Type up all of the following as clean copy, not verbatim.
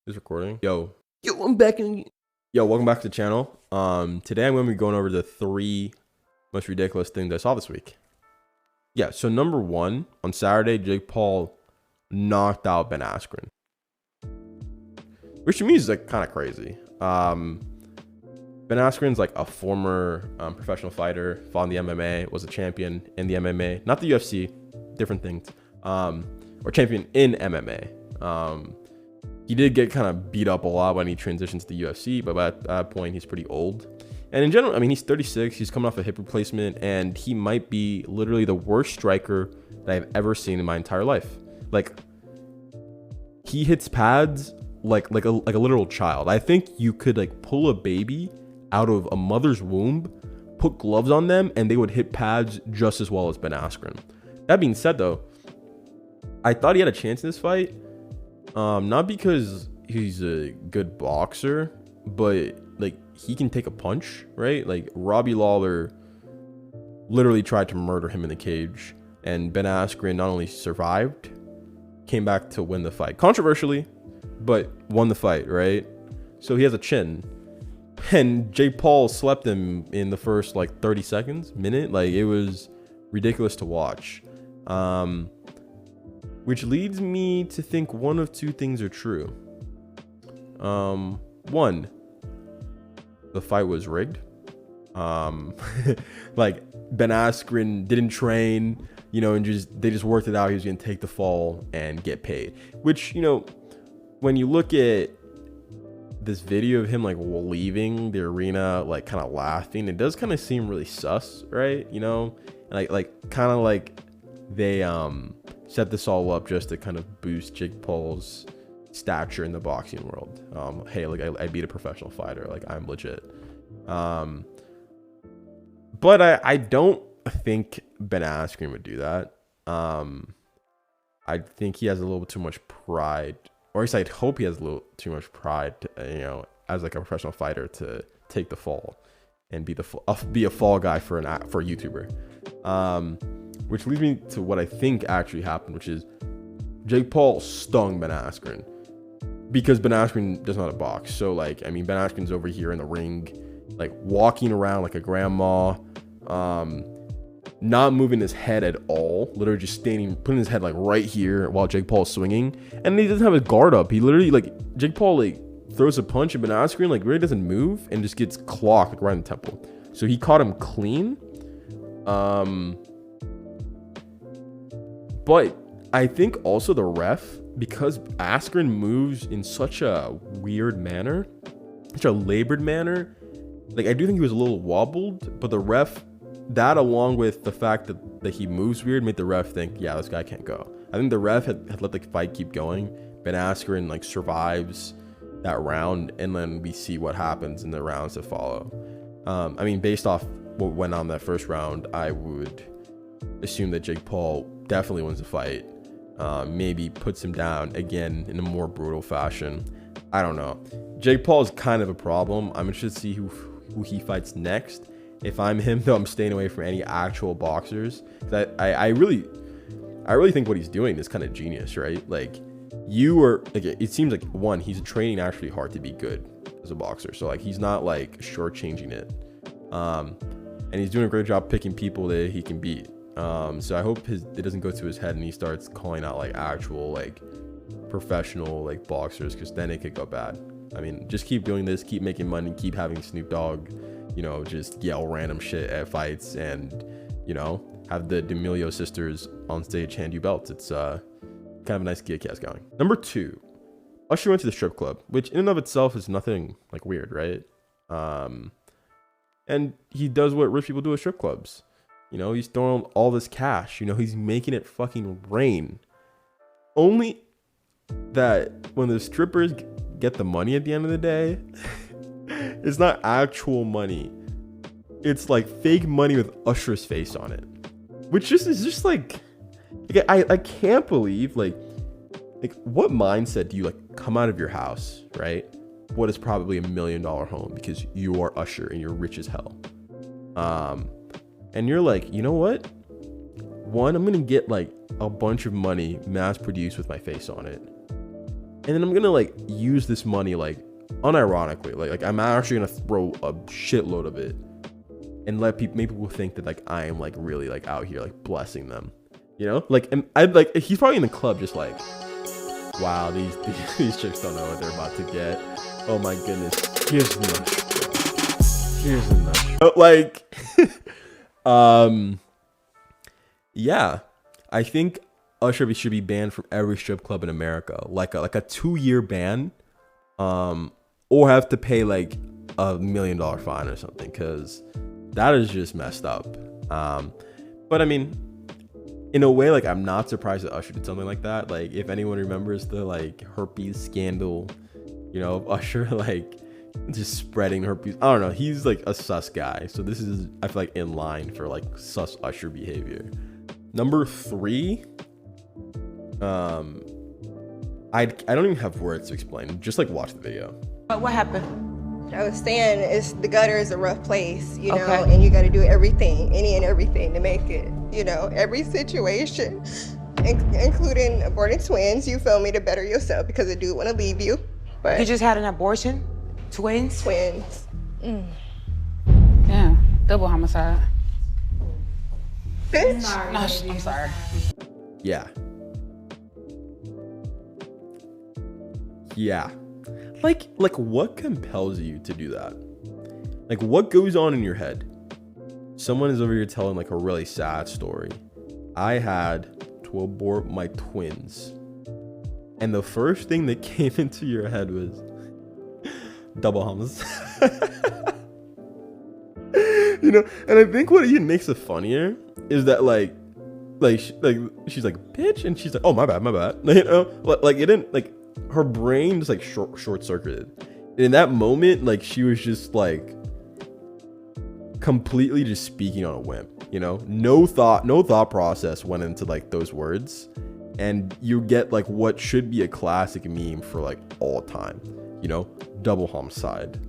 Is recording? Yo, I'm back in. Yo, welcome back to the channel. Today I'm going to be going over the 3 most ridiculous things I saw this week. Yeah, so number 1, on Saturday, Jake Paul knocked out Ben Askren, which to me is like kind of crazy. Ben Askren's like a former professional fighter, fought in the MMA, was a champion in the MMA, not the UFC, different things, or champion in MMA. He did get kind of beat up a lot when he transitioned to the UFC, but at that point, he's pretty old. And in general, I mean, he's 36, he's coming off a hip replacement, and he might be literally the worst striker that I've ever seen in my entire life. Like, he hits pads like a literal child. I think you could like pull a baby out of a mother's womb, put gloves on them, and they would hit pads just as well as Ben Askren. That being said, though, I thought he had a chance in this fight. Not because he's a good boxer, but like he can take a punch, right? Like Robbie Lawler literally tried to murder him in the cage, and Ben Askren not only survived, came back to win the fight controversially, but won the fight, right? So he has a chin, and Jake Paul slept him in the first like 30 seconds, minute. Like it was ridiculous to watch. Which leads me to think one of two things are true. One, the fight was rigged. Like Ben Askren didn't train, and they just worked it out. He was gonna take the fall and get paid. Which, when you look at this video of him like leaving the arena, like kind of laughing, it does kind of seem really sus, right? Like kind of like they set this all up just to kind of boost Jake Paul's stature in the boxing world. Hey, like I beat a professional fighter, like I'm legit. But I don't think Ben Askren would do that. I think he has a little bit too much pride, or at least I'd hope he has a little too much pride, as like a professional fighter to take the fall and be a fall guy for a YouTuber. Which leads me to what I think actually happened, which is Jake Paul stung Ben Askren because Ben Askren does not box. So like, I mean, Ben Askren's over here in the ring, like walking around like a grandma, not moving his head at all, literally just standing, putting his head like right here while Jake Paul is swinging, and he doesn't have his guard up. He literally, like, Jake Paul like throws a punch and Ben Askren like really doesn't move and just gets clocked like right in the temple. So he caught him clean. But I think also the ref, because Askren moves in such a weird manner, such a labored manner, like I do think he was a little wobbled, but the ref, that along with the fact that he moves weird, made the ref think, yeah, this guy can't go. I think the ref had let the fight keep going. Ben Askren like survives that round, and then we see what happens in the rounds that follow. I mean, based off what went on that first round, I would assume that Jake Paul definitely wins the fight. Maybe puts him down again in a more brutal fashion. I don't know. Jake Paul is kind of a problem. I'm interested to see who he fights next. If I'm him, though, I'm staying away from any actual boxers. I really think what he's doing is kind of genius, right? Like, it seems like, one, he's training actually hard to be good as a boxer. So like, he's not like shortchanging it. And he's doing a great job picking people that he can beat. So I hope it doesn't go to his head and he starts calling out like actual like professional like boxers, because then it could go bad. I mean, just keep doing this, keep making money, keep having Snoop Dogg, just yell random shit at fights, and have the D'Amelio sisters on stage hand you belts. It's kind of a nice gig he has going. Number 2, Usher went to the strip club, which in and of itself is nothing like weird, right? And he does what rich people do at strip clubs. He's throwing all this cash. He's making it fucking rain. Only that when the strippers get the money at the end of the day, it's not actual money. It's like fake money with Usher's face on it. Which is just like I can't believe like what mindset do you like come out of your house, right? What is probably $1 million home because you are Usher and you're rich as hell. And you're like, you know what? One, I'm going to get like a bunch of money mass produced with my face on it. and then I'm gonna like use this money like unironically, like I'm actually gonna throw a shitload of it and make people think that like I am like really like out here like blessing them, you know? Like, and I like he's probably in the club just like, wow, these chicks don't know what they're about to get. Oh my goodness, here's the nuts. Here's the nuts. But like, yeah, I think Usher should be banned from every strip club in America, like a 2-year ban, or have to pay like $1 million fine or something, because that is just messed up. But I mean, in a way, like I'm not surprised that Usher did something like that. Like if anyone remembers the like herpes scandal, you know, Usher like just spreading herpes. I don't know. He's like a sus guy. So this is, I feel like, in line for like sus Usher behavior. Number 3, I don't even have words to explain. Just like watch the video. But what happened? I was saying the gutter is a rough place, you know, and you got to do everything, any and everything to make it, you know, every situation, including aborting twins, you feel me, to better yourself because the dude want to leave you. But you just had an abortion? Twins? Twins. Yeah, double homicide. Bitch. No, I'm sorry. Yeah. Yeah. Like what compels you to do that? Like what goes on in your head? Someone is over here telling like a really sad story. I had to abort my twins. And the first thing that came into your head was double homicide. You know, and I think what even makes it funnier is that like she's like, bitch, and she's like, oh, my bad. You know, like it didn't, like, her brain just like short circuited. And in that moment, like she was just like completely just speaking on a whim, you know, no thought process went into like those words, and you get like what should be a classic meme for like all time, you know, double homicide.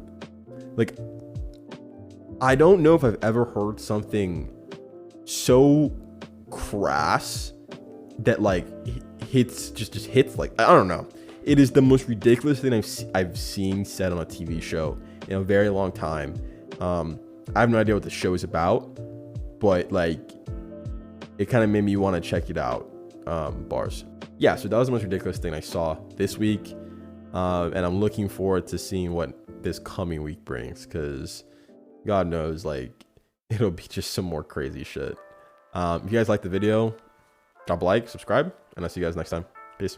Like, I don't know if I've ever heard something so crass that like hits like, I don't know. It is the most ridiculous thing I've seen said on a TV show in a very long time. I have no idea what the show is about, but like it kind of made me want to check it out. Bars. Yeah, so that was the most ridiculous thing I saw this week, and I'm looking forward to seeing what this coming week brings, because God knows, like, it'll be just some more crazy shit. If you guys like the video, drop a like, subscribe, and I'll see you guys next time. Peace.